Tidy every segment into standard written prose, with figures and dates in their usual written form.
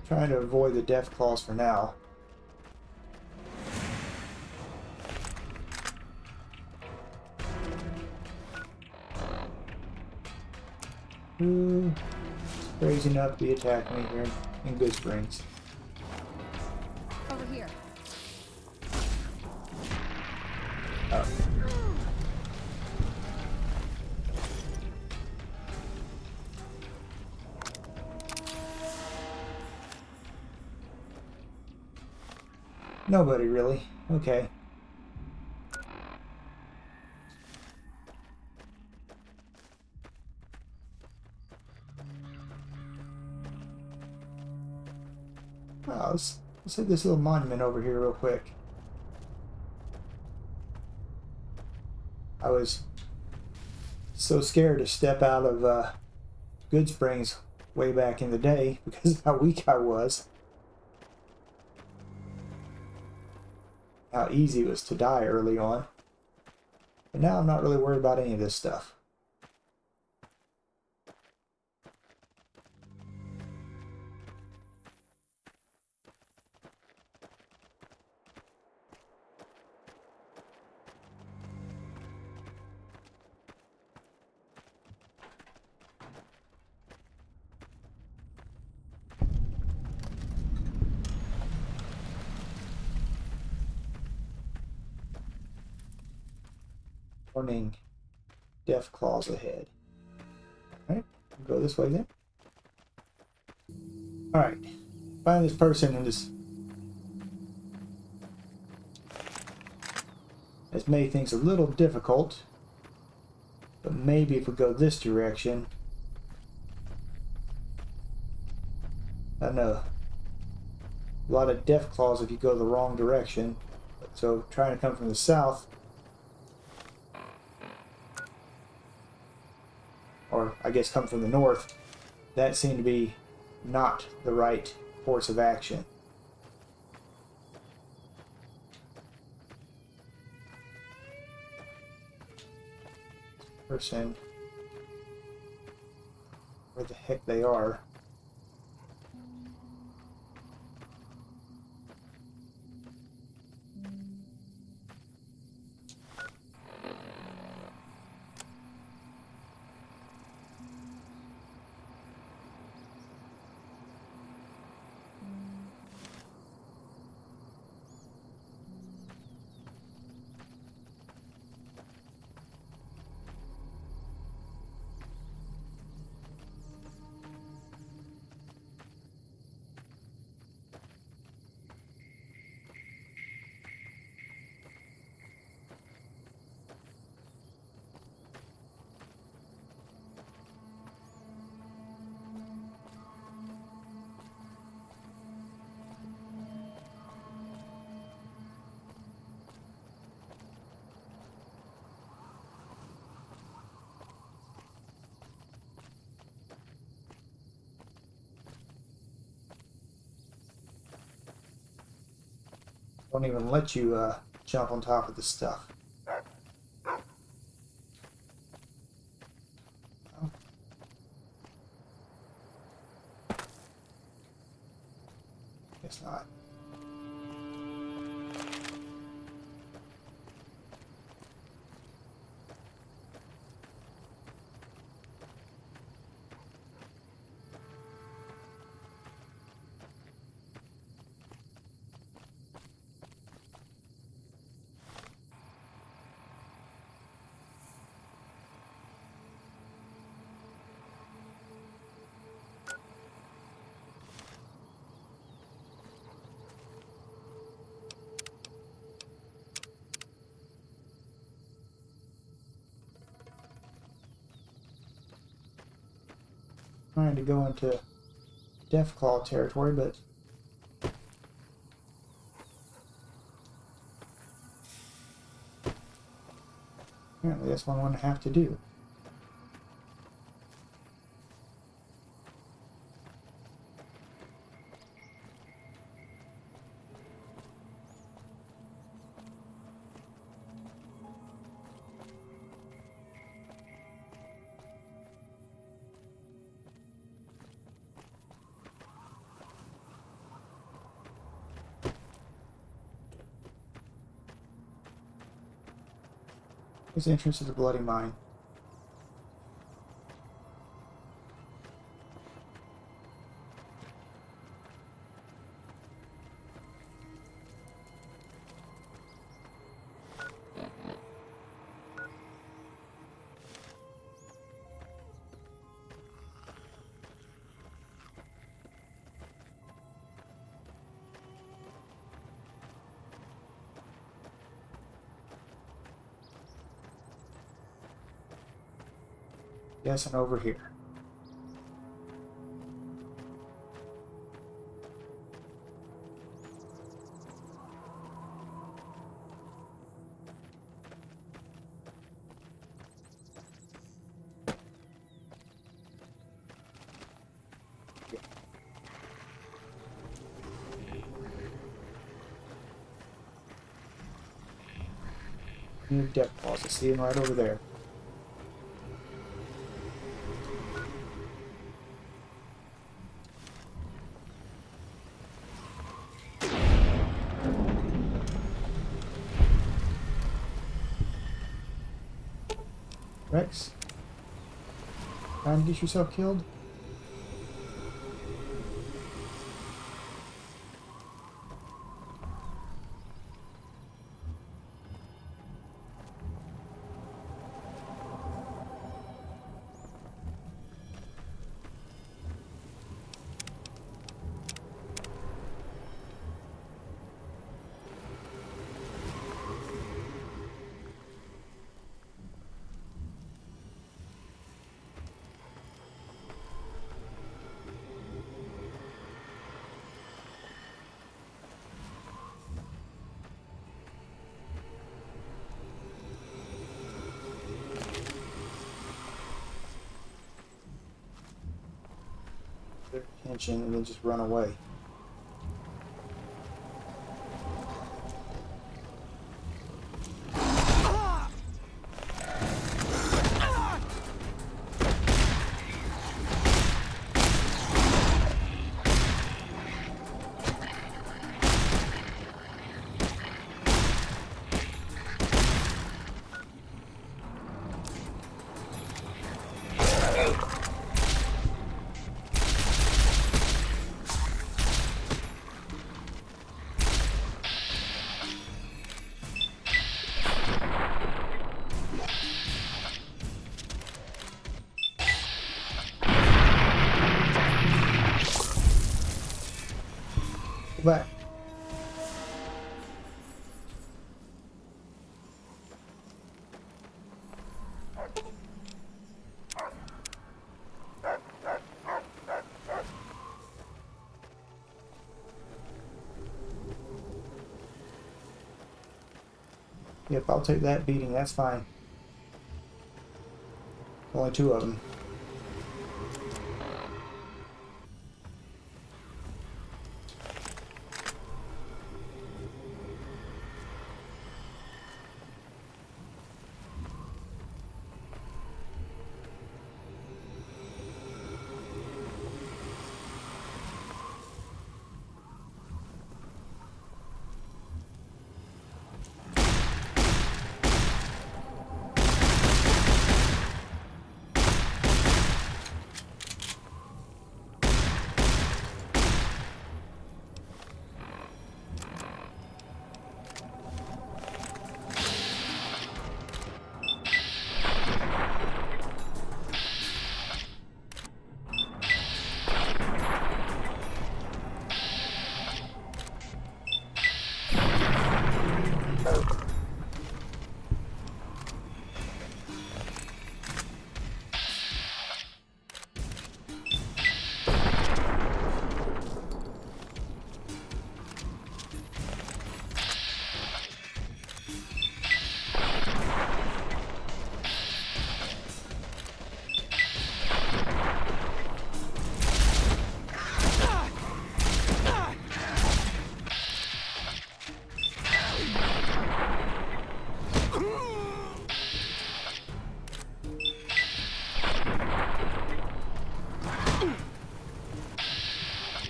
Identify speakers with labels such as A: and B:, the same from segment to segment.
A: trying to avoid the deathclaws for now. Ooh, it's crazy enough to be attacking me here in Good Springs.
B: Over here.
A: Oh. Nobody really. Okay. Well, let's hit this little monument over here real quick. I was so scared to step out of Good Springs way back in the day because of how weak I was. How easy it was to die early on. But now I'm not really worried about any of this stuff. Warning, deathclaws ahead. Alright, go this way then. Alright, find this person and just has made things a little difficult. But maybe if we go this direction, I don't know. A lot of deathclaws if you go the wrong direction. So trying to come from the south, or I guess come from the north, that seemed to be not the right course of action. Person, where the heck they are. Won't even let you jump on top of this stuff. Oh. Guess not. Trying to go into Deathclaw territory, but apparently that's what I'm going to have to do. This entrance to the bloody mine. Yes, and over here. New deathclaws. I see him right over there. Rex, trying to get yourself killed? Their attention and then just run away. Back. Yep, I'll take that beating, that's fine. Only two of them.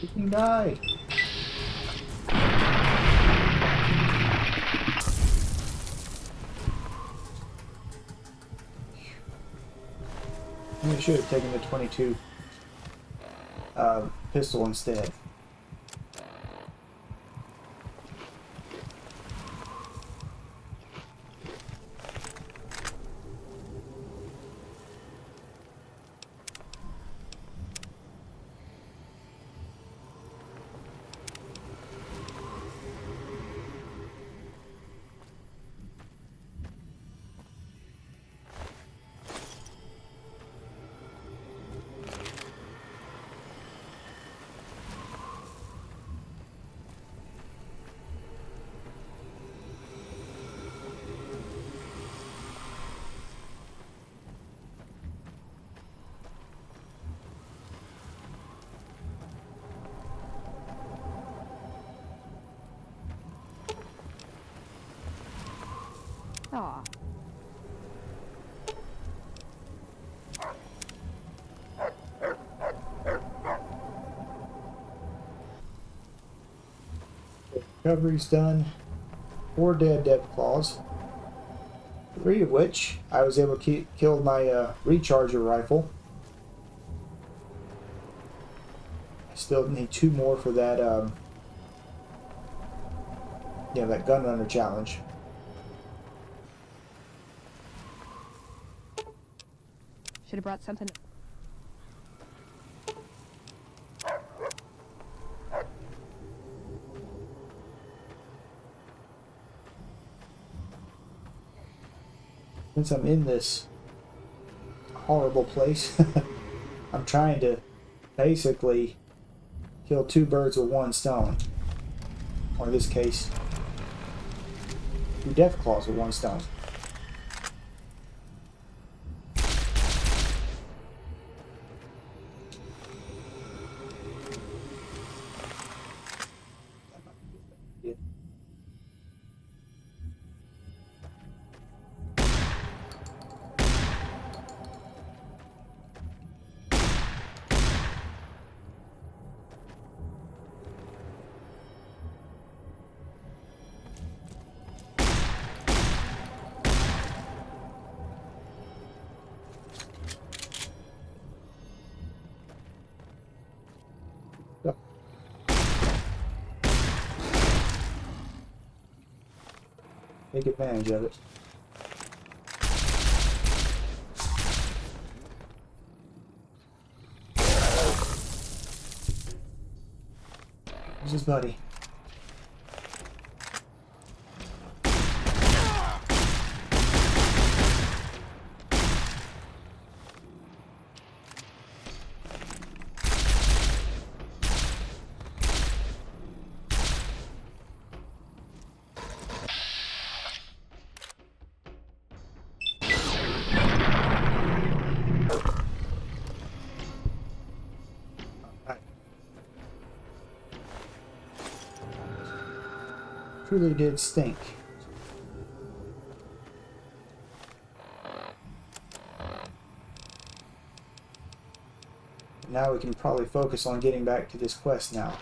A: You can die. I should have taken the 22 pistol instead.
B: Aw.
A: Recovery's done. 4 dead deathclaws. 3 of which I was able to kill my recharger rifle. I still need 2 more for that, that gun runner challenge.
B: Should have brought something.
A: Since I'm in this horrible place, I'm trying to basically kill 2 birds with 1 stone. Or in this case, 2 deathclaws with 1 stone. Take advantage of it. Where's his buddy? Truly did stink. Now we can probably focus on getting back to this quest now.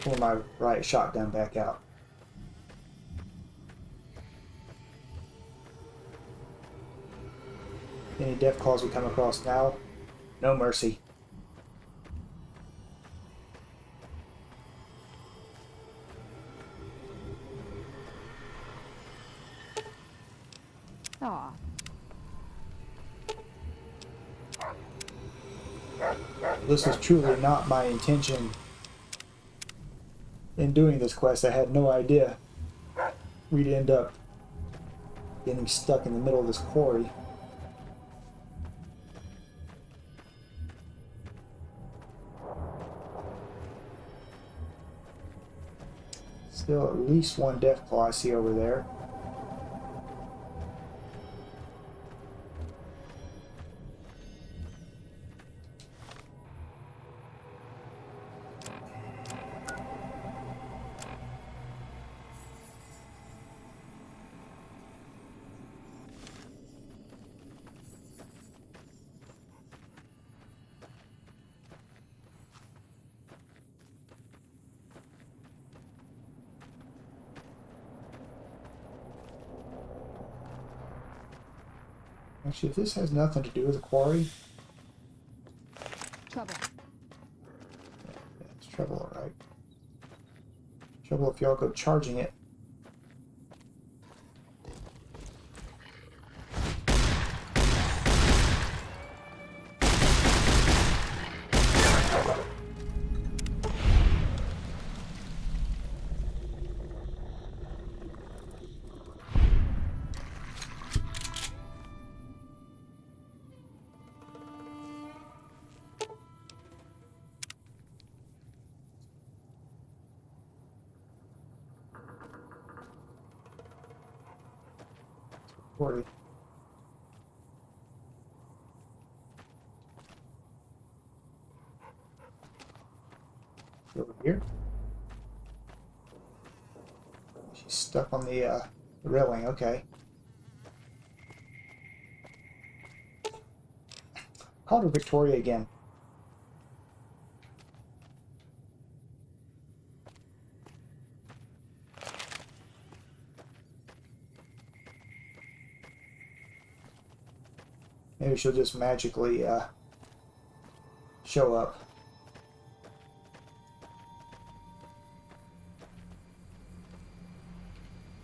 A: Pull my right shotgun back out. Any deathclaws we come across now, no mercy.
B: Aw.
A: This was truly not my intention in doing this quest. I had no idea we'd end up getting stuck in the middle of this quarry. Still at least 1 deathclaw I see over there. Actually, if this has nothing to do with the quarry,
B: Trouble.
A: yeah, it's trouble, alright. Trouble if y'all go charging it. Quarry. Over here. She's stuck on the railing, okay. Called her Victoria again. Maybe she'll just magically show up.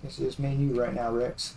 A: This is me and you right now, Rex.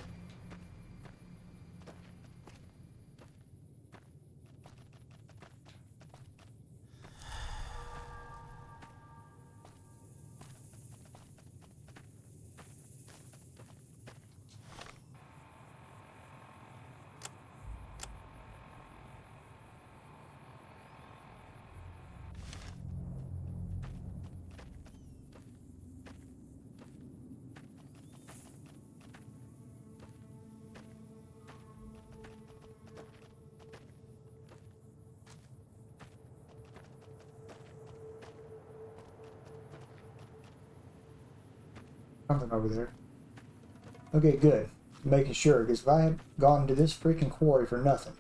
A: Something over there. Okay, good. Making sure, because if I had gone to this freaking quarry for nothing.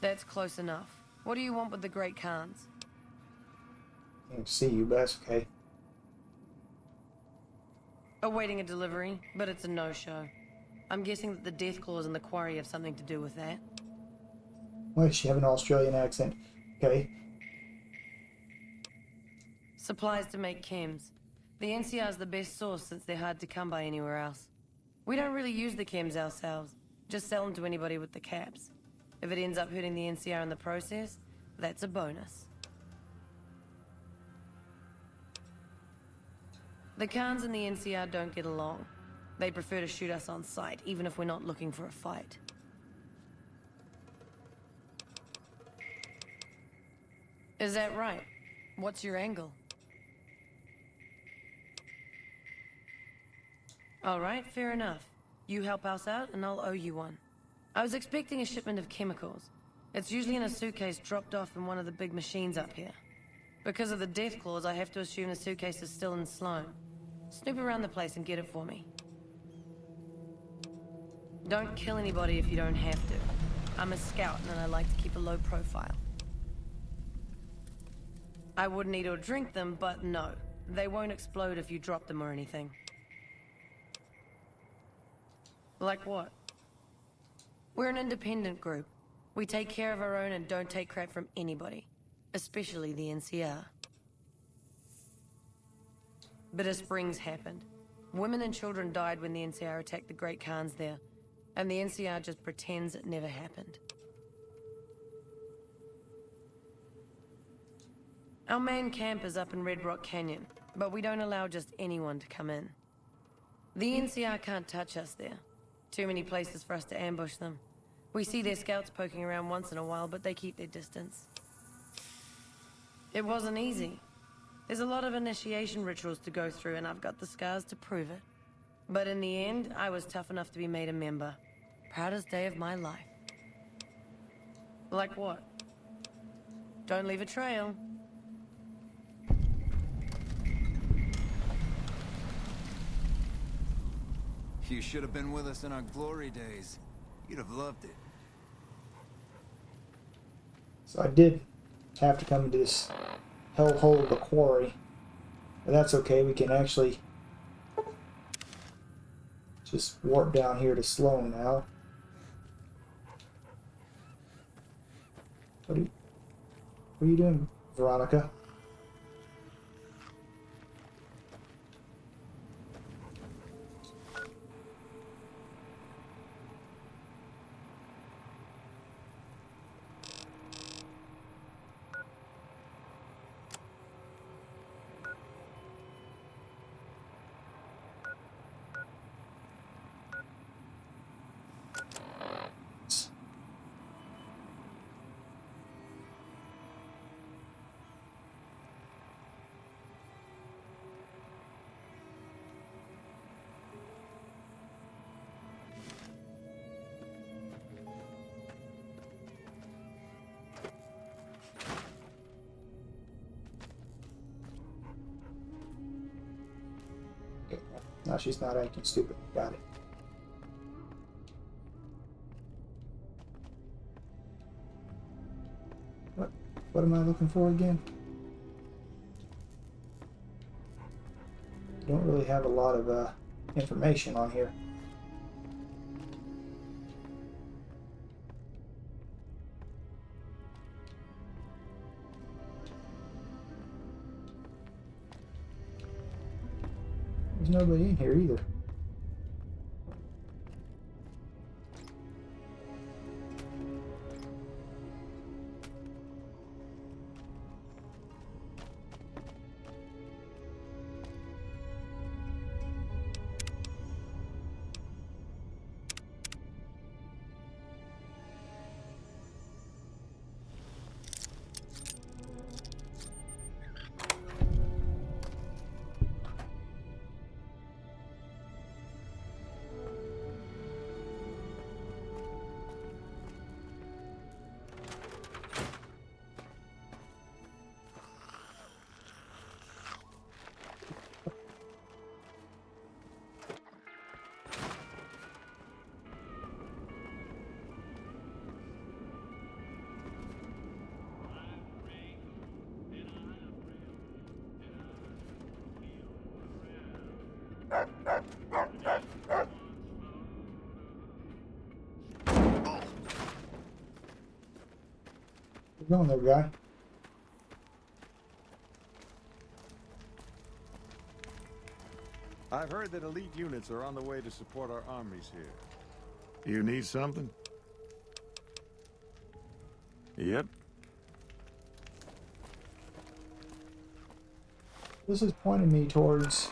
C: That's close enough. What do you want with the Great Khans?
A: Can't see you, but that's okay.
C: Awaiting a delivery, but it's a no-show. I'm guessing that the Deathclaws and the Quarry have something to do with that.
A: Why does she have an Australian accent? Okay.
C: Supplies to make chems. The NCR is the best source since they're hard to come by anywhere else. We don't really use the chems ourselves, just sell them to anybody with the caps. If it ends up hurting the NCR in the process, that's a bonus. The Khans and the NCR don't get along. They prefer to shoot us on sight, even if we're not looking for a fight. Is that right? What's your angle? Alright, fair enough. You help us out and I'll owe you one. I was expecting a shipment of chemicals. It's usually in a suitcase dropped off in one of the big machines up here. Because of the Deathclaws, I have to assume the suitcase is still in Sloane. Snoop around the place and get it for me. Don't kill anybody if you don't have to. I'm a scout and I like to keep a low profile. I wouldn't eat or drink them, but no. They won't explode if you drop them or anything. Like what? We're an independent group. We take care of our own and don't take crap from anybody. Especially the NCR. Bitter Springs happened. Women and children died when the NCR attacked the Great Khans there. And the NCR just pretends it never happened. Our main camp is up in Red Rock Canyon, but we don't allow just anyone to come in. The NCR can't touch us there. Too many places for us to ambush them. We see their scouts poking around once in a while, but they keep their distance. It wasn't easy. There's a lot of initiation rituals to go through, and I've got the scars to prove it. But in the end, I was tough enough to be made a member. Proudest day of my life. Like what? Don't leave a trail.
D: You should have been with us in our glory days. You'd have loved it.
A: So I did have to come to this hellhole of the quarry. But that's okay, we can actually just warp down here to Sloane now. What are you doing, Veronica? Okay. No, she's not acting stupid. Got it. What am I looking for again? Don't really have a lot of information on here. There's nobody in here either. Where you going there, guy?
E: I've heard that elite units are on the way to support our armies here. You need something? Yep.
A: This is pointing me towards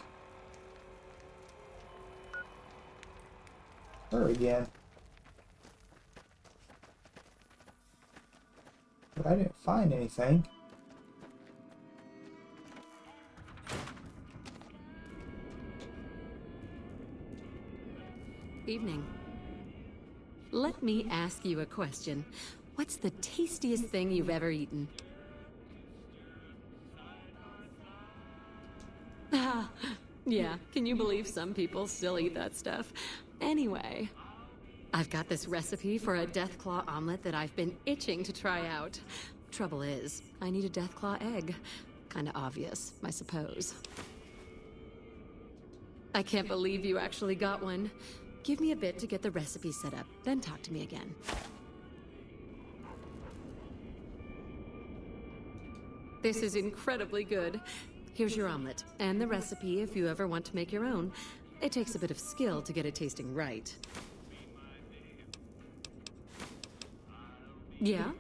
A: her again. But I didn't find anything.
F: Evening. Let me ask you a question. What's the tastiest thing you've ever eaten? Ah, yeah, can you believe some people still eat that stuff? Anyway, I've got this recipe for a Deathclaw omelet that I've been itching to try out. Trouble is, I need a Deathclaw egg. Kinda obvious, I suppose. I can't believe you actually got one. Give me a bit to get the recipe set up, then talk to me again. This is incredibly good. Here's your omelet, and the recipe if you ever want to make your own. It takes a bit of skill to get it tasting right. Yeah?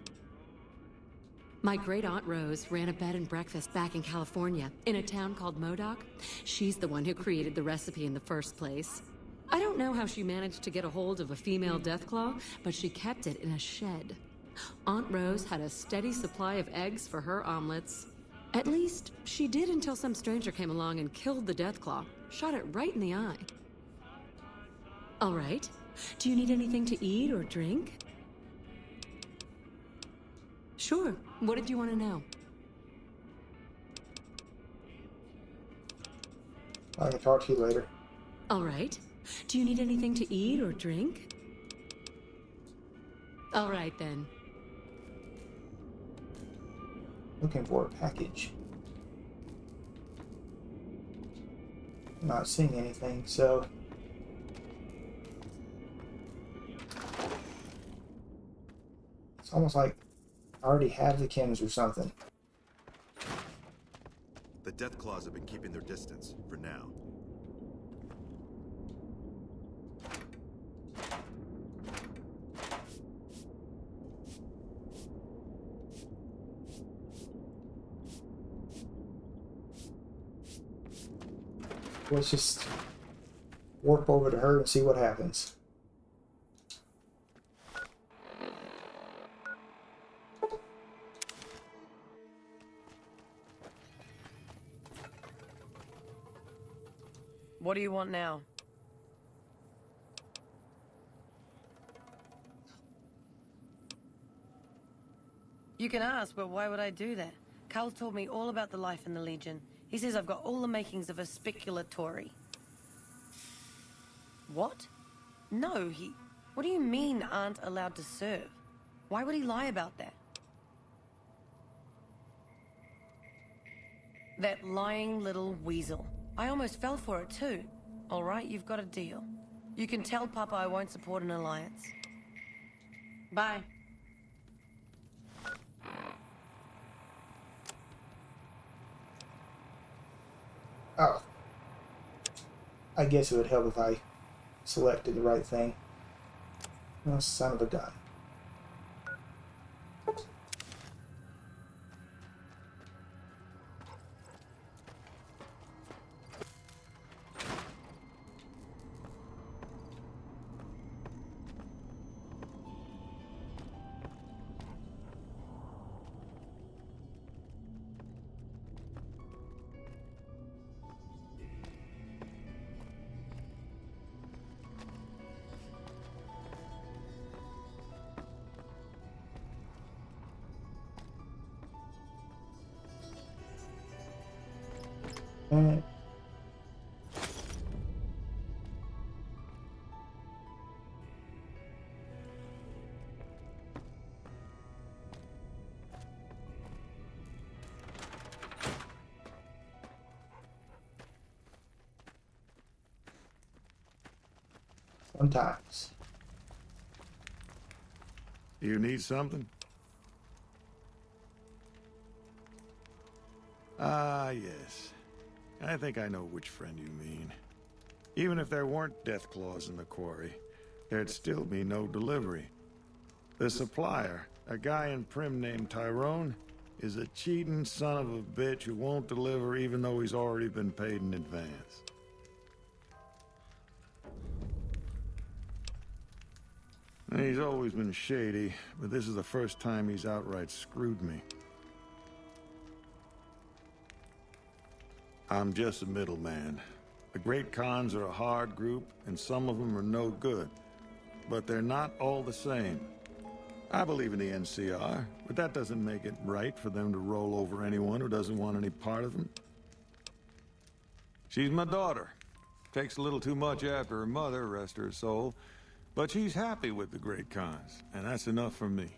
F: My great-aunt Rose ran a bed and breakfast back in California, in a town called Modoc. She's the one who created the recipe in the first place. I don't know how she managed to get a hold of a female Deathclaw, but she kept it in a shed. Aunt Rose had a steady supply of eggs for her omelets. At least, she did until some stranger came along and killed the Deathclaw, shot it right in the eye. All right. Do you need anything to eat or drink? Sure. What did you want to know?
A: I can talk to you later.
F: All right. Do you need anything to eat or drink? All right, then.
A: Looking for a package. I'm not seeing anything, so it's almost like I already have the chems or something.
G: The Deathclaws have been keeping their distance, for now.
A: Let's just warp over to her and see what happens.
C: What do you want now? You can ask, but why would I do that? Carl told me all about the life in the Legion. He says I've got all the makings of a speculatory. What? No, What do you mean aren't allowed to serve? Why would he lie about that? That lying little weasel. I almost fell for it too. All right, you've got a deal. You can tell Papa I won't support an alliance. Bye.
A: Oh. I guess it would help if I selected the right thing. Oh, son of a gun. And sometimes.
E: You need something? Ah, yes. I think I know which friend you mean. Even if there weren't Deathclaws in the quarry, there'd still be no delivery. The supplier, a guy in Prim named Tyrone, is a cheating son of a bitch who won't deliver even though he's already been paid in advance. He's always been shady, but this is the first time he's outright screwed me. I'm just a middleman. The Great Khans are a hard group, and some of them are no good. But they're not all the same. I believe in the NCR, but that doesn't make it right for them to roll over anyone who doesn't want any part of them. She's my daughter. Takes a little too much after her mother, rest her soul. But she's happy with the Great Khans, and that's enough for me.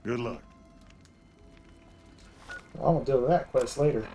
E: Good luck.
A: Well, I'll deal with that quest later.